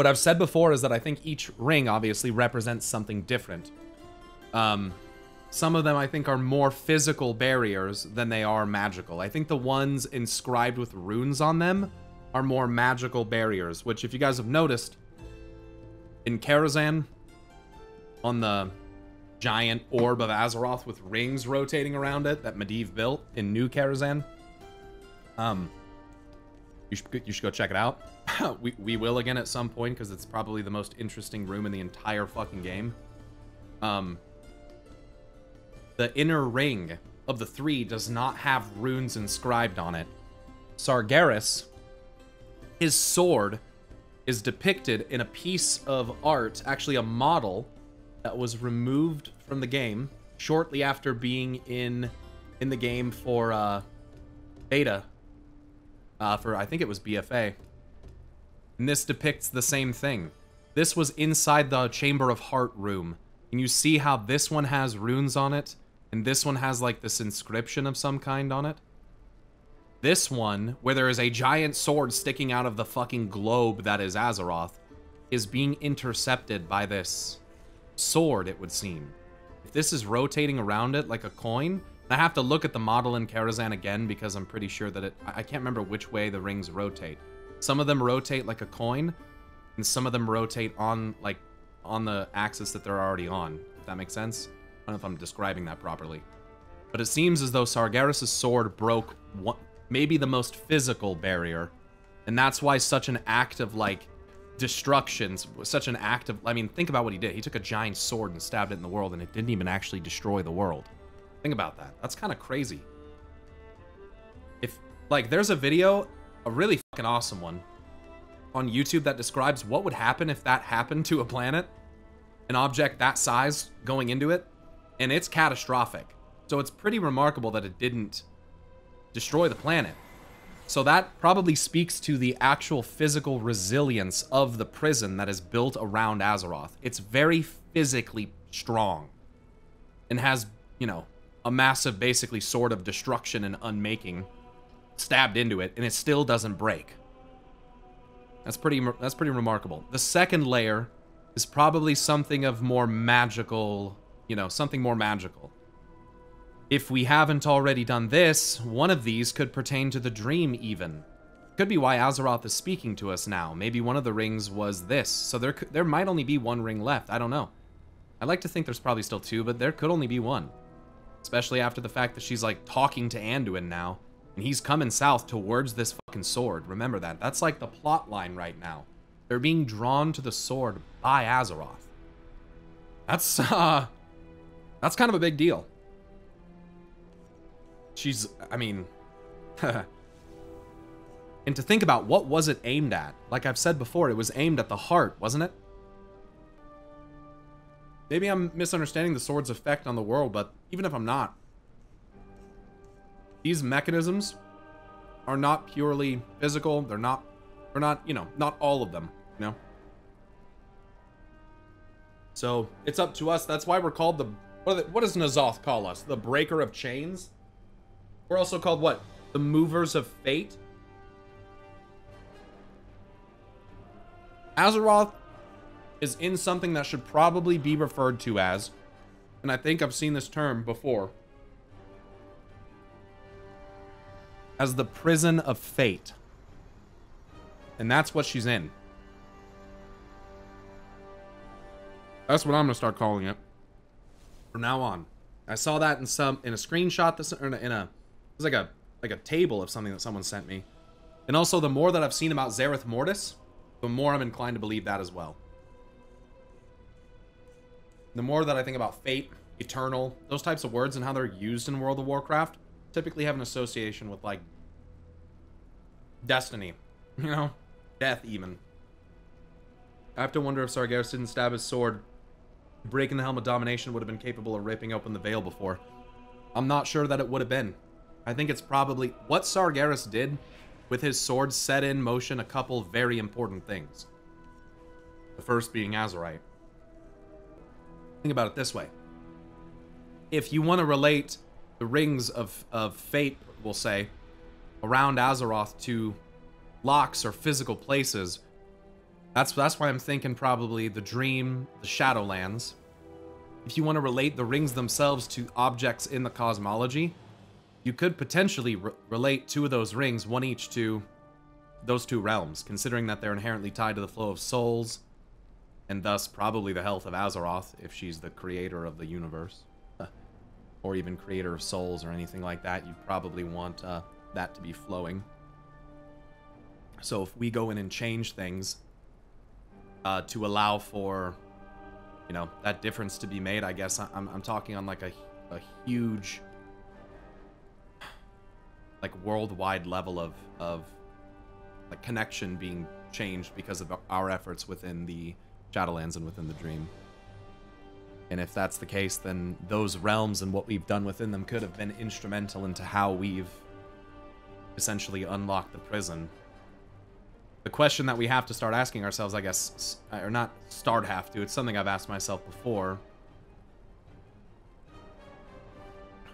What I've said before is that I think each ring obviously represents something different. Some of them I think are more physical barriers than they are magical. I think the ones inscribed with runes on them are more magical barriers, which if you guys have noticed, in Karazhan, on the giant orb of Azeroth with rings rotating around it that Medivh built in New Karazhan, you should go check it out. we will again at some point because it's probably the most interesting room in the entire fucking game. The inner ring of the three does not have runes inscribed on it. Sargeras, his sword is depicted in a piece of art, actually a model that was removed from the game shortly after being in the game for beta, for I think it was BFA. And this depicts the same thing. This was inside the Chamber of Heart room. And you see how this one has runes on it, and this one has like this inscription of some kind on it. This one, where there is a giant sword sticking out of the fucking globe that is Azeroth, is being intercepted by this sword, it would seem. If this is rotating around it like a coin, I have to look at the model in Karazhan again because I'm pretty sure that I can't remember which way the rings rotate. Some of them rotate like a coin, and some of them rotate on the axis that they're already on, if that makes sense. I don't know if I'm describing that properly. But it seems as though Sargeras' sword broke maybe the most physical barrier, and that's why such an act of, like, destruction, such an act of... I mean, think about what he did. He took a giant sword and stabbed it in the world, and it didn't even actually destroy the world. Think about that. That's kind of crazy. If, like, there's a video, a really fucking awesome one, on YouTube that describes what would happen if that happened to a planet, an object that size going into it, and it's catastrophic. So it's pretty remarkable that it didn't destroy the planet. So that probably speaks to the actual physical resilience of the prison that is built around Azeroth. It's very physically strong and has, you know, a massive, basically, sword of destruction and unmaking stabbed into it, and it still doesn't break. That's pretty remarkable. The second layer is probably something of more magical, you know, something more magical. If we haven't already done this, one of these could pertain to the dream even. Could be why Azeroth is speaking to us now. Maybe one of the rings was this. So there might only be one ring left. I don't know. I like to think there's probably still two, but there could only be one. Especially after the fact that she's, like, talking to Anduin now. And he's coming south towards this fucking sword. Remember that. That's, like, the plot line right now. They're being drawn to the sword by Azeroth. That's kind of a big deal. She's, I mean... And to think about, what was it aimed at? Like I've said before, it was aimed at the heart, wasn't it? Maybe I'm misunderstanding the sword's effect on the world, but even if I'm not, these mechanisms are not purely physical. They're not, you know, not all of them, you know? So, it's up to us. That's why we're called the... What does N'Zoth call us? The Breaker of Chains? We're also called what? The Movers of Fate? Azeroth is in something that should probably be referred to as, and I think I've seen this term before, as the Prison of Fate. And that's what she's in. That's what I'm gonna start calling it from now on. I saw that in a screenshot, it was like a table of something that someone sent me. And also, the more that I've seen about Zereth Mortis, the more I'm inclined to believe that as well. The more that I think about fate, eternal, those types of words and how they're used in World of Warcraft, typically have an association with, like, destiny, you know? Death, even. I have to wonder if Sargeras didn't stab his sword. Breaking the Helm of Domination would have been capable of ripping open the veil before. I'm not sure that it would have been. I think it's probably... What Sargeras did with his sword set in motion a couple very important things. The first being Azerite. Think about it this way. If you want to relate the rings of fate, we'll say, around Azeroth to locks or physical places, That's why I'm thinking probably the Dream, the Shadowlands. If you want to relate the rings themselves to objects in the cosmology, you could potentially relate 2 of those rings, one each, to those 2 realms, considering that they're inherently tied to the flow of souls, and thus probably the health of Azeroth, if she's the creator of the universe. Or even creator of souls or anything like that, you'd probably want that to be flowing. So if we go in and change things to allow for, you know, that difference to be made, I guess I'm talking on like a huge, like worldwide level of like connection being changed because of our efforts within the Shadowlands and within the Dream. And if that's the case, then those realms and what we've done within them could have been instrumental into how we've essentially unlocked the prison. The question that we have to start asking ourselves, I guess, or not have to, it's something I've asked myself before.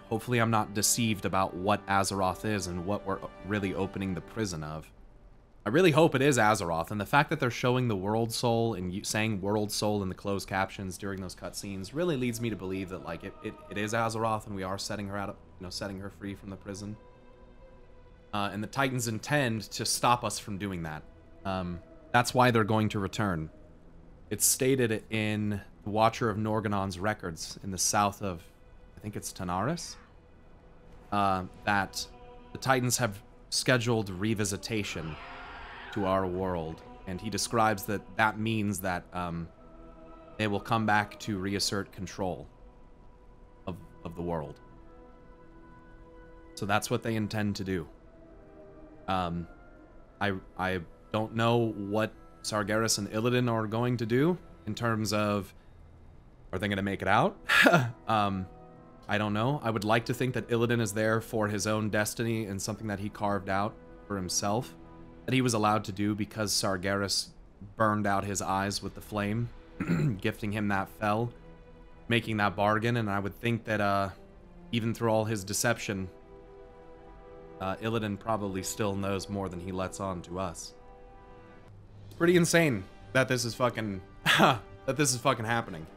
Hopefully I'm not deceived about what Azeroth is and what we're really opening the prison of. I really hope it is Azeroth, and the fact that they're showing the World Soul and saying World Soul in the closed captions during those cutscenes really leads me to believe that like it is Azeroth and we are setting her out, you know, setting her free from the prison. And the Titans intend to stop us from doing that. That's why they're going to return. It's stated in the Watcher of Norgannon's records in the south of, I think it's Tanaris, that the Titans have scheduled revisitation to our world, and he describes that means that they will come back to reassert control of the world. So that's what they intend to do. I don't know what Sargeras and Illidan are going to do in terms of, are they going to make it out? I don't know. I would like to think that Illidan is there for his own destiny and something that he carved out for himself, that he was allowed to do because Sargeras burned out his eyes with the flame, gifting him that fel, making that bargain. And I would think that even through all his deception, Illidan probably still knows more than he lets on to us. It's pretty insane that this is fucking happening.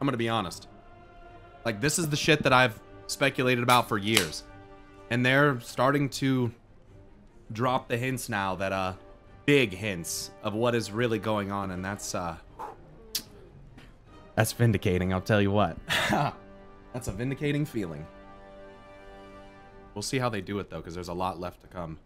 I'm gonna be honest. Like, this is the shit that I've speculated about for years, and they're starting to drop the hints now, that big hints of what is really going on, and that's vindicating, I'll tell you what. That's a vindicating feeling. We'll see how they do it though, because there's a lot left to come.